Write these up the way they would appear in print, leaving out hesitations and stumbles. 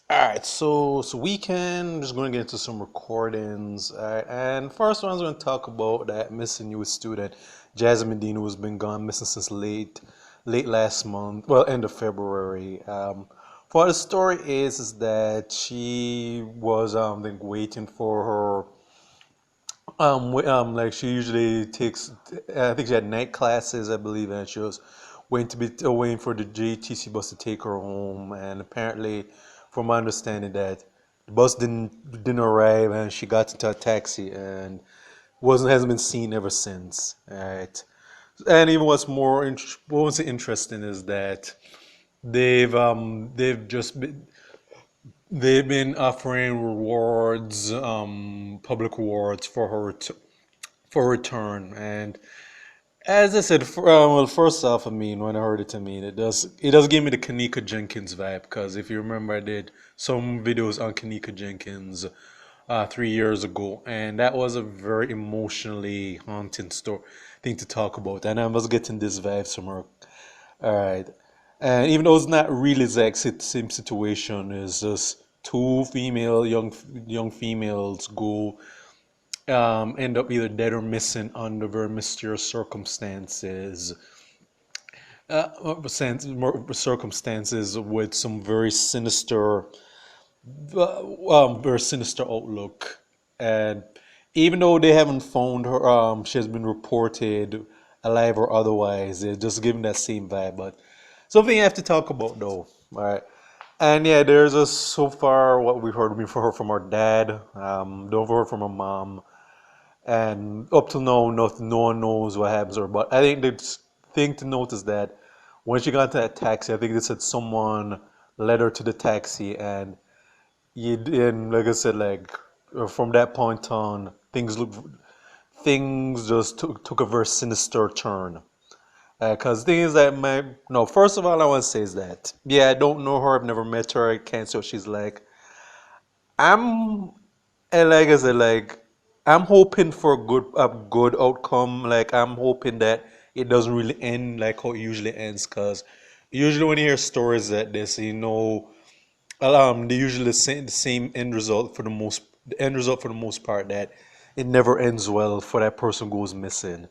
All right, so weekend just going to get into some recordings. All right, and first one, I was going to talk about that missing U.S. student, Jasmine Dean, who has been gone missing since late last month, well, end of February. What the story is that she was I think waiting for her like she usually takes. I think she had night classes, I believe, and she was waiting for the JTC bus to take her home. And apparently, from my understanding, that the bus didn't arrive, and she got into a taxi and wasn't hasn't been seen ever since. All right, and even what's interesting is that they've been offering rewards, public rewards for for return. And as I said, well, first off, I mean, when I heard it, I mean, it does give me the Kanika Jenkins vibe because if you remember, I did some videos on Kanika Jenkins 3 years ago, and that was a very emotionally haunting story thing to talk about. And I was getting this vibe from her. All right, and even though it's not really the exact same situation, it's just two young females go end up either dead or missing under very mysterious circumstances with some very sinister outlook. And even though they haven't found her, she has been reported alive or otherwise. They're just giving that same vibe. But something you have to talk about, though. All right. And yeah, there's a so far what we've heard from her from her dad. Don't heard from her mom. And up to now, no one knows what happens to her. But I think the thing to note is that when she got to that taxi, I think they said someone led her to the taxi, and like I said, like from that point on, things just took a very sinister turn. Because things that my no, first of all, I want to say is that yeah, I don't know her. I've never met her. I can't say what she's like. I'm and like I said, like I'm hoping for a good outcome. Like I'm hoping that it doesn't really end like how it usually ends. Cause usually when you hear stories like this, they usually the same end result for the most part, that it never ends well for that person goes missing.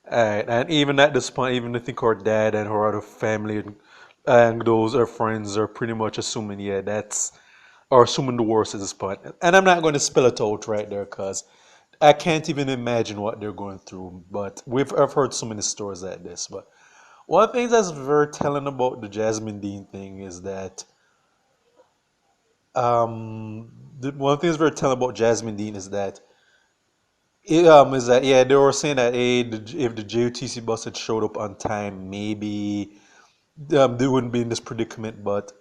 And even at this point, even I think her dad and her other family and those her friends are pretty much assuming, yeah, or assuming the worst at this point. And I'm not going to spell it out right there because I can't even imagine what they're going through. But I've heard so many stories like this. But one thing that's very telling about the Jasmine Dean thing is that one thing that's very telling about Jasmine Dean is that yeah, they were saying that hey, if the JUTC bus had showed up on time, maybe they wouldn't be in this predicament. But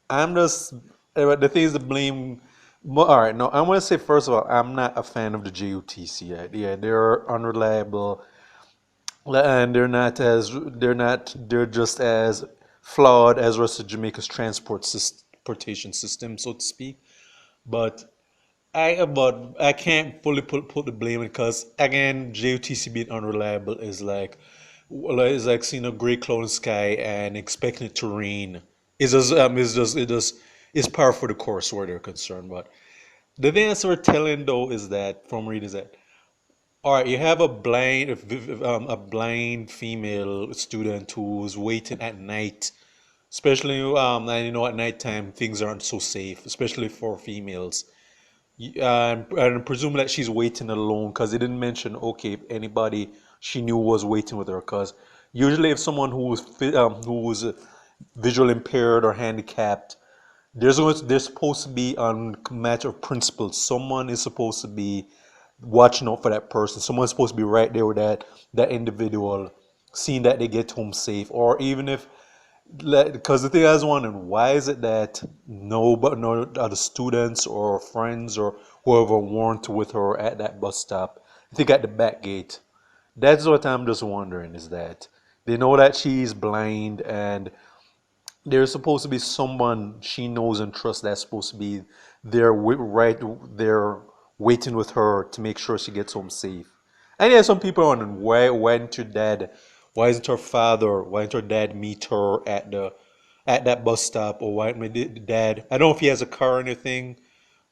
I'm just the thing is to blame. All right, no, I want to say first of all, I'm not a fan of the JUTC. Yeah, they're unreliable, and they're just as flawed as the rest of Jamaica's transportation system, so to speak. But I can't fully put the blame because again, JUTC being unreliable is like seeing a gray cloud in the sky and expecting it to rain. It's par for the course where they're concerned. But the thing that's we're telling though is that from reading is that all right, you have a blind female student who's waiting at night, especially and at nighttime things aren't so safe, especially for females. And presume that she's waiting alone because they didn't mention okay if anybody she knew was waiting with her. Because usually if someone who's visual impaired or handicapped, there's supposed to be on matter of principle. Someone is supposed to be watching out for that person. Someone's supposed to be right there with that individual, seeing that they get home safe. Or even if because the thing I was wondering, why is it that no other students or friends or whoever weren't with her at that bus stop? I think at the back gate. That's what I'm just wondering is that they know that she's blind and there's supposed to be someone she knows and trusts that's supposed to be there right there waiting with her to make sure she gets home safe. And yeah, some people are wondering why isn't her dad meet her at the at that bus stop, or why the dad, I don't know if he has a car or anything,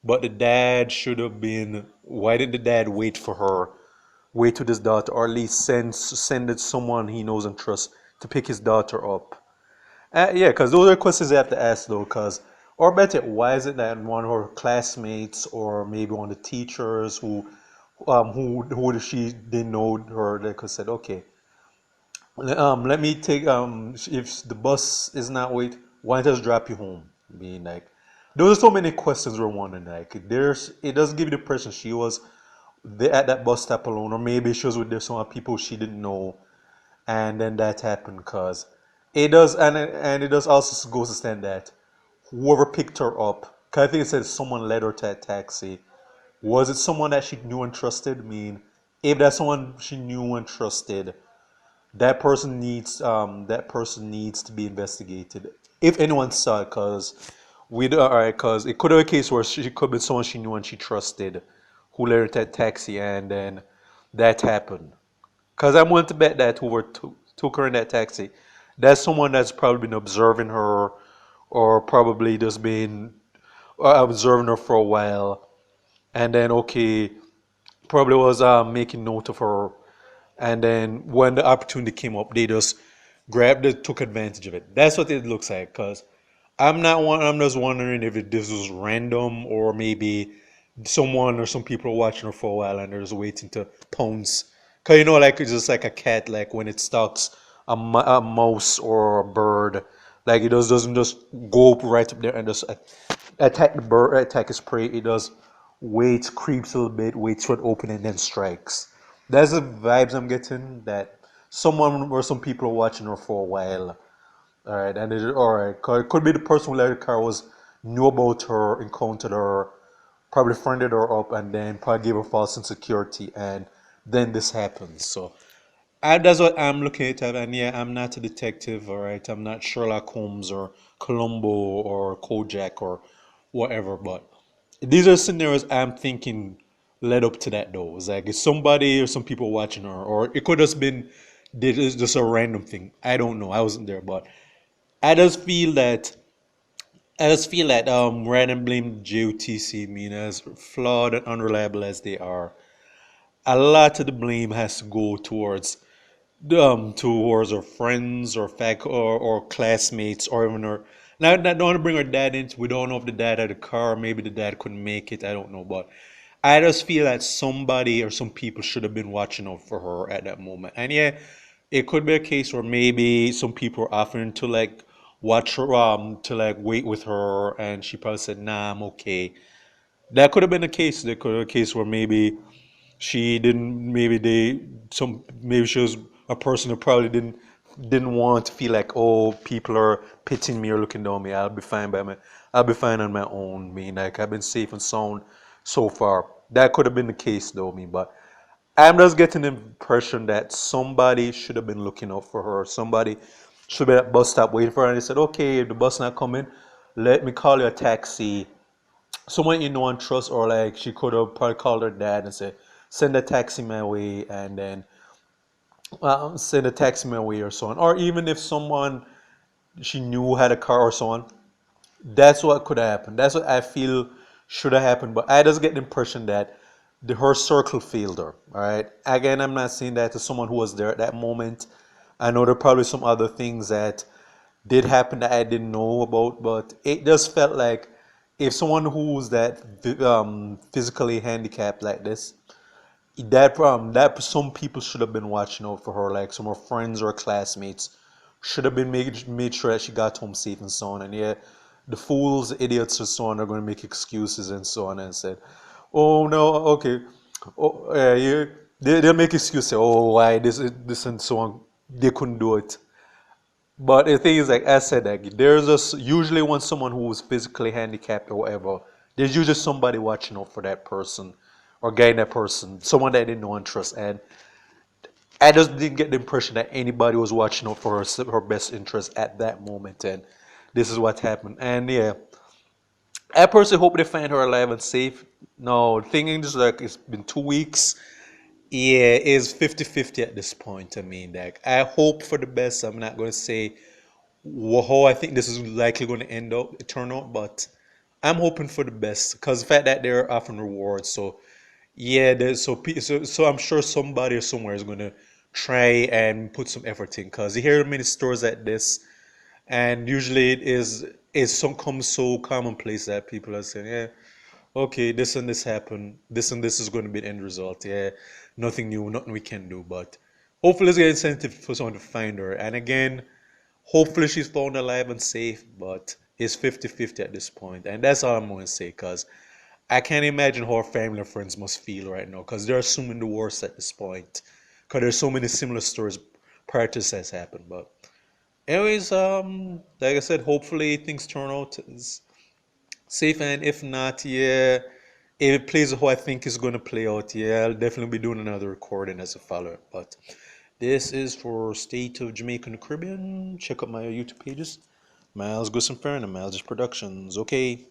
but the dad should have been, why did the dad wait for her, wait to his daughter, or at least send it someone he knows and trusts to pick his daughter up? Yeah, because those are questions you have to ask though. Because, or better, why is it that one of her classmates or maybe one of the teachers who she didn't know her, they could said, okay, let me take if the bus is not wait, why don't I just drop you home? Being like, those are so many questions we're wondering. Like, there's it doesn't give you the impression she was there at that bus stop alone, or maybe she was with there some people she didn't know, and then that happened. Cause it does, and it does also goes to stand that whoever picked her up, cause I think it said someone led her to that taxi. Was it someone that she knew and trusted? I mean, if that's someone she knew and trusted, that person needs to be investigated. If anyone saw it, cause all right, cause it could have been a case where she could be someone she knew and she trusted, who led her to that taxi, and then that happened. Cause I'm willing to bet that whoever took her in that taxi, that's someone that's probably been observing her, or probably just been observing her for a while, and then okay, probably was making note of her, and then when the opportunity came up, they just grabbed it, took advantage of it. That's what it looks like. Cause I'm just wondering if this was random, or maybe someone or some people are watching her for a while and they're just waiting to pounce. Cause like it's just like a cat, like when it stalks a mouse or a bird, like it doesn't just go up right up there and just attack the bird, attack its prey. It does waits, creeps a little bit, waits for it open, and then strikes. That's the vibes I'm getting. That someone or some people are watching her for a while. All right, and all right. It could be the person who let the car was knew about her, encountered her, probably friended her up, and then probably gave her false insecurity, and then this happens. So that's what I'm looking at. And yeah, I'm not a detective. All right, I'm not Sherlock Holmes or Columbo or Kojak or whatever. But these are scenarios I'm thinking led up to that. Though it's like it's somebody or some people watching her, or it could have been just a random thing. I don't know. I wasn't there, but I just feel that random blame JOTC, mean as flawed and unreliable as they are, a lot of the blame has to go towards her friends or or classmates, or even her. Now, I don't want to bring her dad into. We don't know if the dad had a car. Maybe the dad couldn't make it. I don't know, but I just feel that somebody or some people should have been watching out for her at that moment. And yeah, it could be a case where maybe some people are offering to like watch her, to like wait with her, and she probably said, "Nah, I'm okay." That could have been a case. There could have been a case where maybe she didn't, maybe she was a person who probably didn't want to feel like, oh, people are pitting me or looking down on me. I'll be fine on my own. I mean, like I've been safe and sound so far. That could have been the case though, but I'm just getting the impression that somebody should have been looking out for her. Somebody should be at the bus stop waiting for her, and they said, okay, if the bus not coming, let me call you a taxi, someone you know and trust. Or like she could have probably called her dad and said, send a taxi my way, and then send a taxi my way, or so on. Or even if someone she knew had a car or so on, that's what could have happened. That's what I feel should have happened. But I just get the impression that her circle failed her. All right. Again, I'm not saying that to someone who was there at that moment. I know there are probably some other things that did happen that I didn't know about, but it just felt like if someone who's that physically handicapped like this, that some people should have been watching out for her, like some of her friends or classmates should have been made sure that she got home safe and so on. And yeah, the fools, idiots, and so on are going to make excuses and so on and said, "Oh no, okay, oh yeah, they'll make excuses, say, oh why this and so on, they couldn't do it." But the thing is, like I said, like there's just usually when someone who is physically handicapped or whatever, there's usually somebody watching out for that person or guiding that person, someone that they know and trust. And I just didn't get the impression that anybody was watching out for her best interest at that moment. And this is what happened. And yeah, I personally hope they find her alive and safe. No, thinking just like it's been 2 weeks. Yeah, it's 50-50 at this point. I mean, like I hope for the best. I'm not going to say how I think this is likely going to turn out, but I'm hoping for the best because the fact that they're offering rewards. So yeah, so I'm sure somebody or somewhere is going to try and put some effort in because you hear many stores at this, and usually it some comes so commonplace that people are saying, yeah, okay, this and this happened, this and this is going to be the end result. Yeah, nothing new, nothing we can do, but hopefully it's an incentive for someone to find her. And again, hopefully she's found alive and safe, but it's 50-50 at this point. And that's all I'm going to say because I can't imagine how her family and friends must feel right now because they're assuming the worst at this point because there's so many similar stories prior to this has happened. But anyways, like I said, hopefully things turn out as safe, and if not, yeah, if it plays how I think it's going to play out, yeah, I'll definitely be doing another recording as a follow-up. But this is for State of Jamaica and the Caribbean. Check out my YouTube pages. Miles Goodson Fair and Miles Productions. Okay.